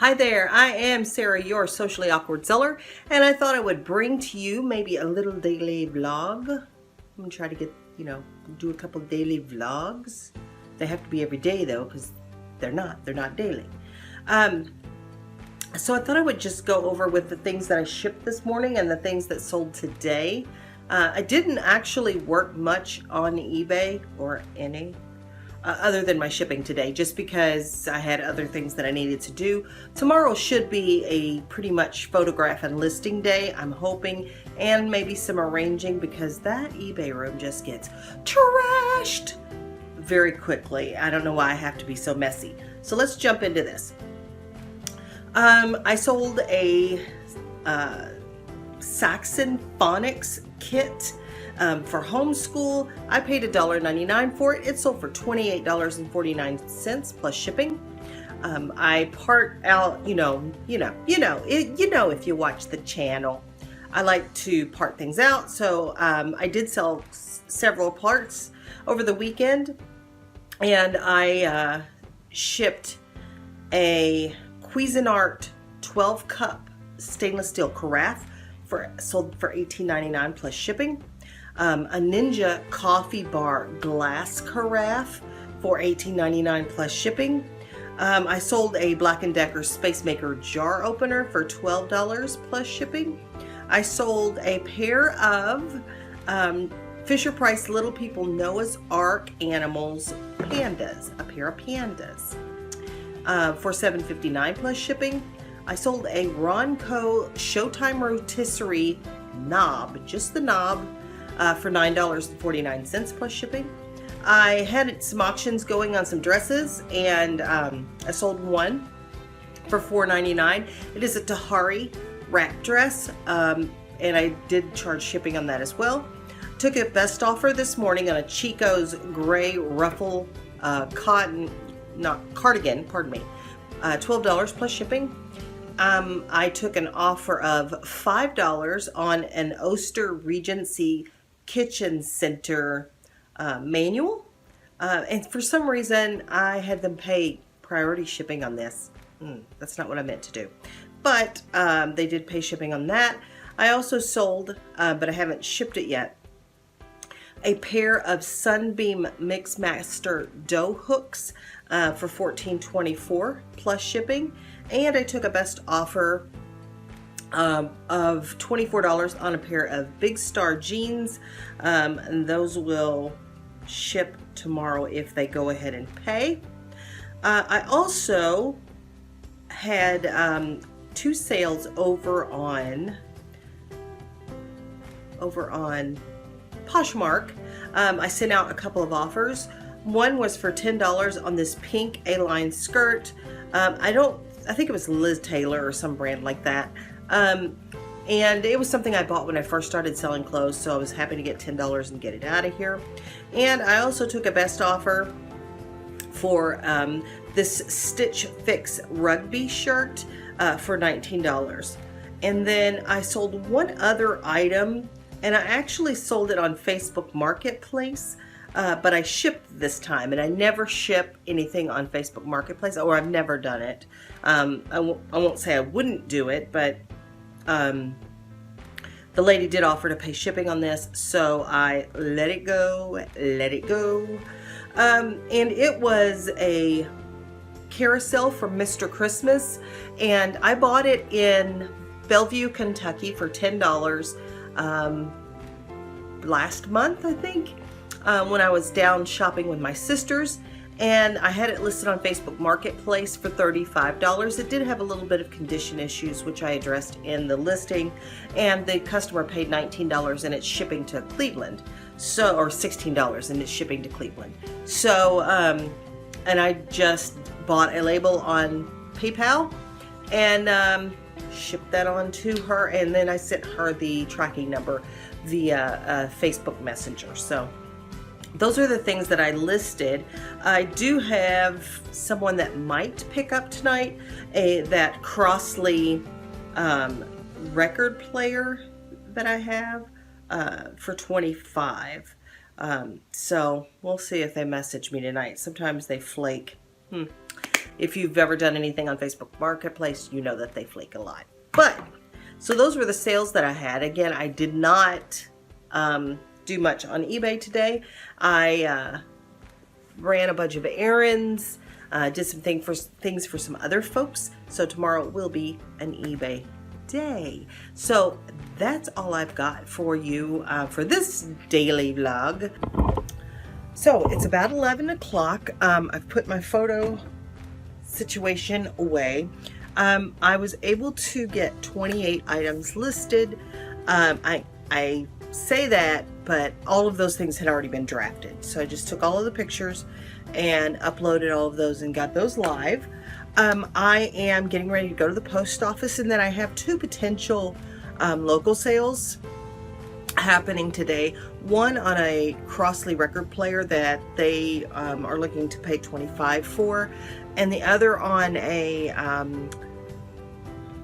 Hi there, I am Sarah, your socially awkward seller, and I thought I would bring to you maybe a little daily vlog. I'm gonna try to get, do a couple daily vlogs. They have to be every day though, because they're not daily. So I thought I would just go over with the things that I shipped this morning and the things that sold today. I didn't actually work much on eBay or any. Other than my shipping today, just because I had other things that I needed to do. Tomorrow should be a pretty much photograph and listing day, I'm hoping, and maybe some arranging, because that eBay room just gets trashed very quickly. I don't know why I have to be so messy. So let's jump into this. I sold a Saxon Phonics kit for homeschool. I paid $1.99 for it. It sold for $28.49 plus shipping. I part out, if you watch the channel, I like to part things out. So I did sell several parts over the weekend, and I shipped a Cuisinart 12 cup stainless steel carafe sold for $18.99 plus shipping. A Ninja coffee bar glass carafe for $18.99 plus shipping. I sold a Black & Decker Space Maker jar opener for $12 plus shipping. I sold a pair of Fisher-Price Little People Noah's Ark Animals pandas, a pair of pandas, for $7.59 plus shipping. I sold a Ronco Showtime rotisserie knob, just the knob, for $9.49 plus shipping. I had some auctions going on some dresses, and I sold one for $4.99. It is a Tahari wrap dress, and I did charge shipping on that as well. Took a best offer this morning on a Chico's gray ruffle cardigan, $12 plus shipping. I took an offer of $5 on an Oster Regency Kitchen Center manual, and for some reason I had them pay priority shipping on this. That's not what I meant to do, but they did pay shipping on that. I also sold, but I haven't shipped it yet, a pair of Sunbeam Mixmaster dough hooks for $14.24 plus shipping, and I took a best offer of $24 on a pair of Big Star jeans, and those will ship tomorrow if they go ahead and pay. I also had two sales over on Poshmark. I sent out a couple of offers. One was for $10 on this pink A-line skirt. I think it was Liz Taylor or some brand like that. And it was something I bought when I first started selling clothes, so I was happy to get $10 and get it out of here. And I also took a best offer for this Stitch Fix rugby shirt for $19. And then I sold one other item, and I actually sold it on Facebook Marketplace, but I shipped this time, and I never ship anything on Facebook Marketplace, or I've never done it. I won't say I wouldn't do it, but the lady did offer to pay shipping on this, so I let it go. And it was a carousel from Mr. Christmas, and I bought it in Bellevue, Kentucky for $10 last month, I think, when I was down shopping with my sisters. And I had it listed on Facebook Marketplace for $35. It did have a little bit of condition issues, which I addressed in the listing, and the customer paid $19 and it's shipping to Cleveland, or $16 and it's shipping to Cleveland. So, and I just bought a label on PayPal and shipped that on to her, and then I sent her the tracking number via Facebook Messenger. So those are the things that I listed. I do have someone that might pick up tonight that Crossley record player that I have for $25. So we'll see if they message me tonight. Sometimes they flake. if you've ever done anything on Facebook Marketplace, you know that they flake a lot. But, so those were the sales that I had. Again, I did not do much on eBay today. I ran a bunch of errands, did some things for some other folks. So tomorrow will be an eBay day. So that's all I've got for you for this daily vlog. So it's about 11 o'clock. I've put my photo situation away. I was able to get 28 items listed. I say that, but all of those things had already been drafted. So I just took all of the pictures and uploaded all of those and got those live. I am getting ready to go to the post office, and then I have 2 potential local sales happening today. One on a Crossley record player that they are looking to pay $25 for, and the other on a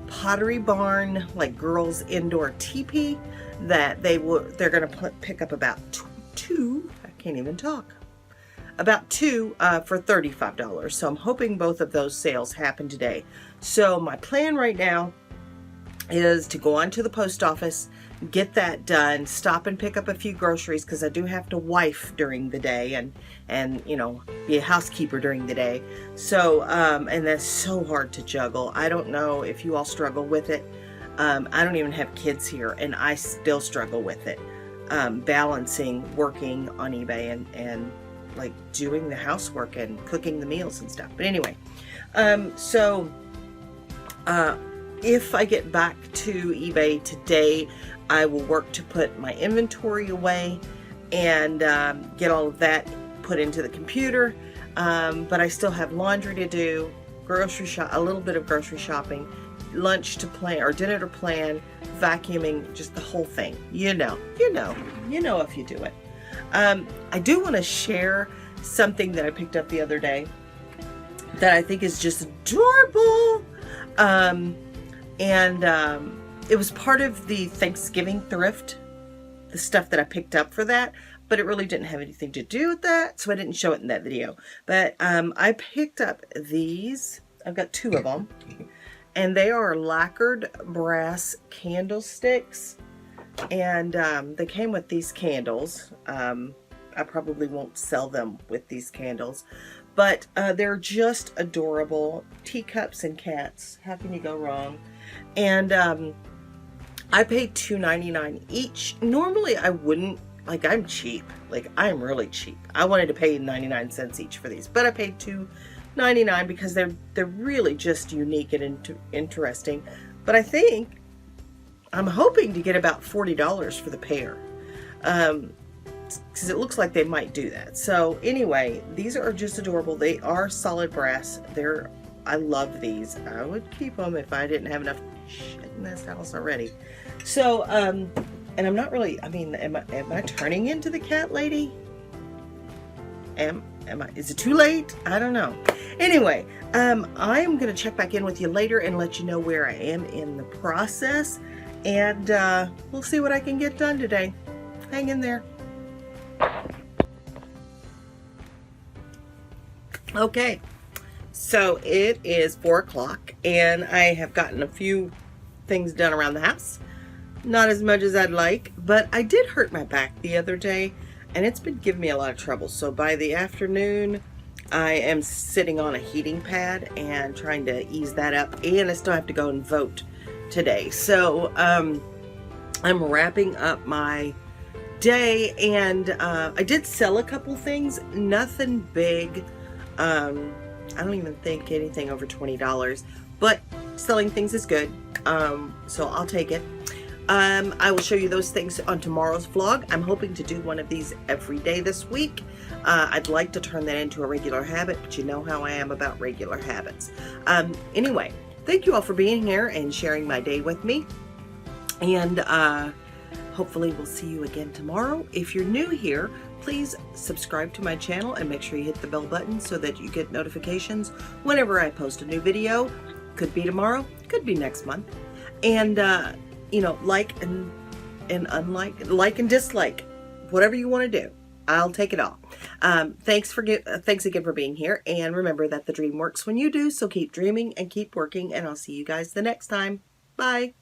Pottery Barn, like girls indoor teepee, that they're going to pick up about two. I can't even talk. About 2 for $35. So I'm hoping both of those sales happen today. So my plan right now is to go on to the post office, get that done, stop and pick up a few groceries, because I do have to wife during the day and you know, be a housekeeper during the day. So and that's so hard to juggle. I don't know if you all struggle with it. I don't even have kids here, and I still struggle with it, balancing working on eBay and like doing the housework and cooking the meals and stuff. But anyway, if I get back to eBay today, I will work to put my inventory away and get all of that put into the computer. But I still have laundry to do, a little bit of grocery shopping, lunch to plan or dinner to plan, vacuuming, just the whole thing. You know if you do it. I do want to share something that I picked up the other day that I think is just adorable. It was part of the Thanksgiving thrift, the stuff that I picked up for that, but it really didn't have anything to do with that, so I didn't show it in that video. But I picked up these. I've got 2 of them, and they are lacquered brass candlesticks, and they came with these candles. I probably won't sell them with these candles, but they're just adorable. Teacups and cats, how can you go wrong? And I paid $2.99 each. Normally I wouldn't, like, I'm cheap, like I'm really cheap. I wanted to pay 99 cents each for these, but I paid $2.99 because they're really just unique and interesting. But I'm hoping to get about $40 for the pair, because it looks like they might do that. So anyway, these are just adorable. They are solid brass. I love these. I would keep them if I didn't have enough shit in this house already. So and I'm not really, I mean, am I turning into the cat lady? Is it too late? I don't know. Anyway, I'm gonna check back in with you later and let you know where I am in the process, and we'll see what I can get done today. Hang in there. Okay, so it is 4 o'clock, and I have gotten a few things done around the house. Not as much as I'd like, but I did hurt my back the other day, and it's been giving me a lot of trouble. So by the afternoon, I am sitting on a heating pad and trying to ease that up, and I still have to go and vote today. So I'm wrapping up my day, and I did sell a couple things, nothing big. I don't even think anything over $20, but selling things is good, so I'll take it. I will show you those things on tomorrow's vlog. I'm hoping to do one of these every day this week. I'd like to turn that into a regular habit, but you know how I am about regular habits. Anyway, thank you all for being here and sharing my day with me, and hopefully we'll see you again tomorrow. If you're new here, please subscribe to my channel and make sure you hit the bell button so that you get notifications whenever I post a new video. Could be tomorrow, could be next month. And you know, like and dislike, whatever you want to do. I'll take it all. Thanks again for being here. And remember that the dream works when you do. So keep dreaming and keep working. And I'll see you guys the next time. Bye.